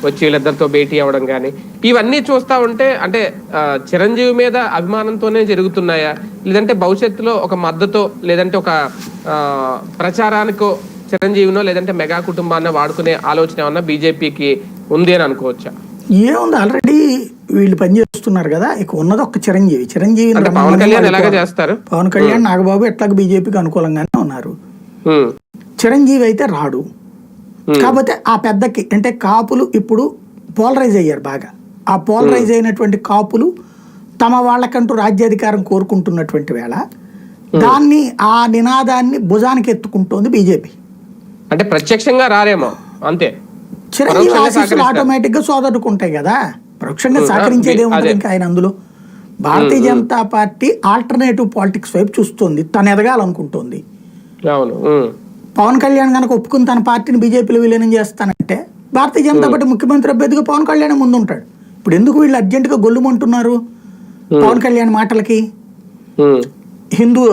వచ్చి వీళ్ళిద్దరితో భేటీ అవ్వడం కానీ ఇవన్నీ చూస్తా ఉంటే అంటే చిరంజీవి మీద అభిమానంతోనే జరుగుతున్నాయా, లేదంటే భవిష్యత్తులో ఒక మద్దతు లేదంటే ఒక ప్రచారానికో చిరంజీవినో లేదంటే మెగా కుటుంబాన్ని వాడుకునే ఆలోచన ఏమన్నా బీజేపీకి ఉంది అని అనుకోవచ్చా? ఏముంది, ఆల్రెడీ వీళ్ళు పనిచేస్తున్నారు కదా, ఇక ఉన్నది ఒక్క చిరంజీవి పవన్ కళ్యాణ్ ఎలాగ చేస్తారు, పవన్ కళ్యాణ్ నాగబాబు ఎట్లాగ బీజేపీకి అనుకూలంగానే ఉన్నారు. చిరంజీవి అయితే రాడు. కాకపోతే ఆ పెద్దకి అంటే కాపులు ఇప్పుడు పోలరైజ్ అయ్యారు బాగా. ఆ పోలరైజ్ అయినటువంటి కాపులు తమ వాళ్ళకంటూ రాజ్యాధికారం కోరుకుంటున్నటువంటి వేళ దాన్ని ఆ నినాదాన్ని భుజానికి ఎత్తుకుంటోంది బీజేపీ. అంటే ప్రత్యక్షంగా రారేమో అంతే, చిరంజీవి ఆశీస్సులు ఆటోమేటిక్ గా సోదరుకుంటాయి కదా, పరోక్షంగా సహకరించేది ఏముంటుంది ఇంకా ఆయన అందులో. Bharatiya Janata party alternative politics వైపు చూస్తుంది, తను ఎదగాలనుకుంటుంది. పవన్ కళ్యాణ్ కనుక ఒప్పుకుని తన పార్టీని బీజేపీలో విలీనం చేస్తానంటే భారతీయ జనతా పార్టీ ముఖ్యమంత్రి అభ్యర్థిగా పవన్ కళ్యాణ్ ముందు ఉంటాడు. ఇప్పుడు ఎందుకు వీళ్ళు అర్జెంటుగా గొల్లుమంటున్నారు పవన్ కళ్యాణ్ మాటలకి?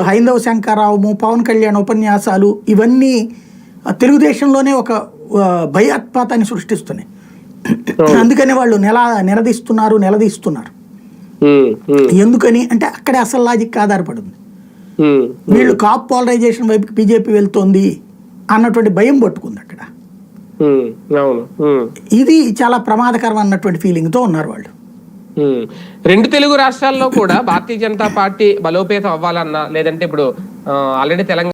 హైందవ శంకరరావు, పవన్ కళ్యాణ్ ఉపన్యాసాలు ఇవన్నీ తెలుగుదేశంలోనే ఒక భయాత్పాతాన్ని సృష్టిస్తున్నాయి. అందుకని వాళ్ళు నిలదీస్తున్నారు. ఎందుకని అంటే అక్కడే అసలు లాజిక్ ఆధారపడింది. వీళ్ళు కాప్ పోలరైజేషన్ వైపు బీజేపీ వెళ్తోంది అన్నటువంటి భయం పట్టుకుంది అక్కడ. ఇది చాలా ప్రమాదకరం అన్నటువంటి ఫీలింగ్ తో ఉన్నారు వాళ్ళు. రెండు తెలుగు రాష్ట్రాల్లో కూడా భారతీయ జనతా పార్టీ బలోపేతం అవ్వాలన్నా లేదంటే ఇప్పుడు ఆల్రెడీ తెలంగాణ